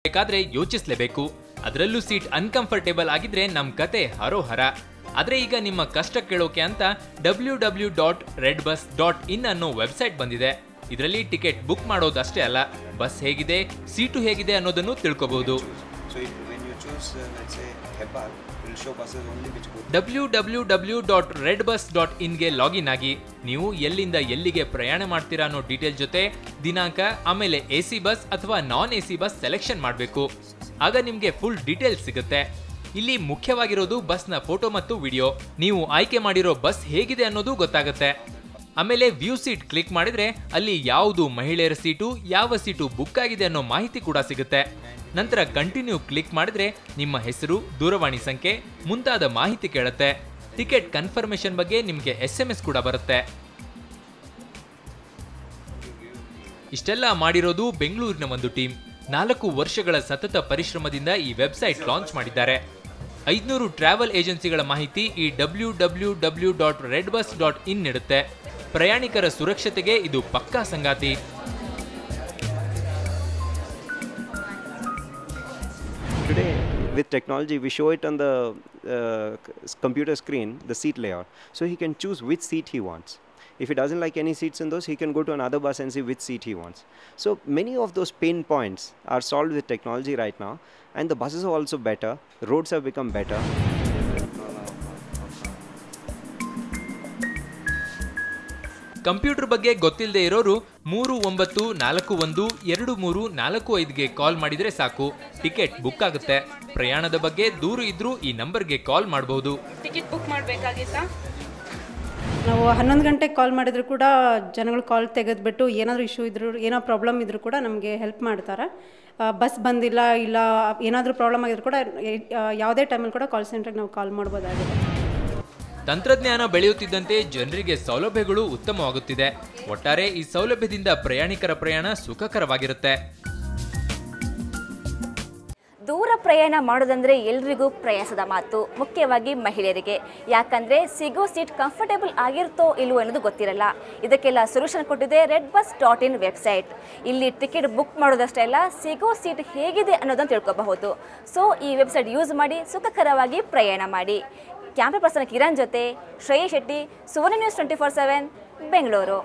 ಬೇಕಾದ್ರೆ ಯೋಚಿಸಲೇಬೇಕು. ಅದರಲ್ಲೂ seat uncomfortable ಆಗಿದ್ರೆ ನಮ್ ಕತೆ ಹರೋಹರ. ಆದ್ರೆ ಈಗ ನಿಮ್ಮ ಕಷ್ಟ ಕೇಳೋಕೆ ಅಂತ www.redbus.in ಅನ್ನೋ ವೆಬ್ಸೈಟ್ ಬಂದಿದೆ. ಇದರಲ್ಲಿ ಟಿಕೆಟ್ ಬುಕ್ ಮಾಡೋದಷ್ಟೇ ಅಲ್ಲ, ಬಸ್ ಹೇಗಿದೆ, ಸೀಟು ಹೇಗಿದೆ ಅನ್ನೋದನ್ನು ತಿಳ್ಕೋಬಹುದು. www.redbus.in ಗೆ ಲಾಗಿನ್ ಆಗಿ ನೀವು ಎಲ್ಲಿಂದ ಎಲ್ಲಿಗೆ ಪ್ರಯಾಣ ಮಾಡ್ತೀರಾ ಅನ್ನೋ ಡೀಟೇಲ್ ಜೊತೆ ದಿನಾಂಕ, ಆಮೇಲೆ AC ಬಸ್ ಅಥವಾ ನಾನ್ AC ಬಸ್ ಸೆಲೆಕ್ಷನ್ ಮಾಡಬೇಕು. ಆಗ ನಿಮ್ಗೆ ಫುಲ್ ಡೀಟೇಲ್ಸ್ ಸಿಗುತ್ತೆ. ಇಲ್ಲಿ ಮುಖ್ಯವಾಗಿರೋದು ಬಸ್ನ ಫೋಟೋ ಮತ್ತು ವಿಡಿಯೋ. ನೀವು ಆಯ್ಕೆ ಮಾಡಿರೋ ಬಸ್ ಹೇಗಿದೆ ಅನ್ನೋದು ಗೊತ್ತಾಗುತ್ತೆ. ಆಮೇಲೆ ವ್ಯೂ ಸೀಟ್ ಕ್ಲಿಕ್ ಮಾಡಿದ್ರೆ ಅಲ್ಲಿ ಯಾವುದು ಮಹಿಳೆಯರ ಸೀಟು, ಯಾವ ಸೀಟು ಬುಕ್ ಆಗಿದೆ ಅನ್ನೋ ಮಾಹಿತಿ ಕೂಡ ಸಿಗುತ್ತೆ. ನಂತರ ಕಂಟಿನ್ಯೂ ಕ್ಲಿಕ್ ಮಾಡಿದ್ರೆ ನಿಮ್ಮ ಹೆಸರು, ದೂರವಾಣಿ ಸಂಖ್ಯೆ ಮುಂತಾದ ಮಾಹಿತಿ ಕೇಳುತ್ತೆ. ಟಿಕೆಟ್ ಕನ್ಫರ್ಮೇಷನ್ ಬಗ್ಗೆ ನಿಮಗೆ SMS ಕೂಡ ಬರುತ್ತೆ. ಇಷ್ಟೆಲ್ಲ ಮಾಡಿರೋದು ಬೆಂಗಳೂರಿನ ಒಂದು ಟೀಮ್. 4 ವರ್ಷಗಳ ಸತತ ಪರಿಶ್ರಮದಿಂದ ಈ ವೆಬ್ಸೈಟ್ ಲಾಂಚ್ ಮಾಡಿದ್ದಾರೆ. 500 ಟ್ರಾವೆಲ್ ಏಜೆನ್ಸಿಗಳ ಮಾಹಿತಿ ಈ www.redbus.in ನೀಡುತ್ತೆ. ಪ್ರಯಾಣಿಕರ ಸುರಕ್ಷತೆಗೆ ಇದು ಪಕ್ಕಾ ಸಂಗಾತಿ. Today, with technology, we show it on the computer screen, the seat layout. So he can choose which seat he wants. If he doesn't like any seats in those, he can go to another bus and see which seat he wants. So many of those pain points are solved with technology right now. And the buses are also better, roads have become better. Computer ಬಗ್ಗೆ ಗೊತ್ತಿಲ್ಲದೆ ಇರೋರು 39412345ಗೆ ಕಾಲ್ ಮಾಡಿದ್ರೆ ಸಾಕು, ticket book ಆಗುತ್ತೆ. ಪ್ರಯಾಣದ ಬಗ್ಗೆ ದೂರು ಇದ್ರೂ ಈ ನಂಬರ್ಗೆ ಕಾಲ್ ಮಾಡಬಹುದು. ಟಿಕೆಟ್ ಬುಕ್ ಮಾಡಬೇಕಾಗಿತ್ತಾ? ನಾವು 11 ಗಂಟೆಗೆ ಕಾಲ್ ಮಾಡಿದ್ರು ಕೂಡ ಜನಗಳು ಕಾಲ್ ತೆಗೆದುಬಿಟ್ಟು ಏನಾದರೂ ಇಶ್ಯೂ ಇದ್ರು, ಏನೋ ಪ್ರಾಬ್ಲಮ್ ಇದ್ರೂ ಕೂಡ ನಮಗೆ ಹೆಲ್ಪ್ ಮಾಡ್ತಾರೆ. ಬಸ್ ಬಂದಿಲ್ಲ, ಇಲ್ಲ ಏನಾದರೂ ಪ್ರಾಬ್ಲಮ್ ಆಗಿದ್ರು ಕೂಡ ಯಾವುದೇ ಟೈಮಲ್ಲಿ ಕೂಡ ಕಾಲ್ ಸೆಂಟ್ರಿಗೆ ನಾವು ಕಾಲ್ ಮಾಡ್ಬೋದಾಗಿದೆ. ತಂತ್ರಜ್ಞಾನ ಬೆಳೆಯುತ್ತಿದ್ದಂತೆ ಜನರಿಗೆ ಸೌಲಭ್ಯಗಳು ಉತ್ತಮವಾಗುತ್ತಿದೆ. ಒಟ್ಟಾರೆ ಈ ಸೌಲಭ್ಯದಿಂದ ಪ್ರಯಾಣಿಕರ ಪ್ರಯಾಣ ಸುಖಕರವಾಗಿರುತ್ತೆ. ದೂರ ಪ್ರಯಾಣ ಮಾಡೋದಂದ್ರೆ ಎಲ್ರಿಗೂ ಪ್ರಯಾಸದ ಮಾತು, ಮುಖ್ಯವಾಗಿ ಮಹಿಳೆಯರಿಗೆ. ಯಾಕಂದರೆ ಸಿಗೋ ಸೀಟ್ ಕಂಫರ್ಟೇಬಲ್ ಆಗಿರುತ್ತೋ ಇಲ್ವೋ ಅನ್ನೋದು ಗೊತ್ತಿರಲ್ಲ. ಇದಕ್ಕೆಲ್ಲ ಸೊಲ್ಯೂಷನ್ ಕೊಟ್ಟಿದೆ redbus.in ವೆಬ್ಸೈಟ್. ಇಲ್ಲಿ ಟಿಕೆಟ್ ಬುಕ್ ಮಾಡೋದಷ್ಟೇ ಅಲ್ಲ, ಸಿಗೋ ಸೀಟ್ ಹೇಗಿದೆ ಅನ್ನೋದನ್ನು ತಿಳ್ಕೊಬಹುದು. ಸೊ ಈ ವೆಬ್ಸೈಟ್ ಯೂಸ್ ಮಾಡಿ ಸುಖಕರವಾಗಿ ಪ್ರಯಾಣ ಮಾಡಿ. ಕ್ಯಾಮ್ರಾ ಪರ್ಸನ್ ಕಿರಣ್ ಜೊತೆ ಶ್ರೇಯಸ್ ಶೆಟ್ಟಿ, ಸುವರ್ಣ ನ್ಯೂಸ್ 24/7 ಬೆಂಗಳೂರು.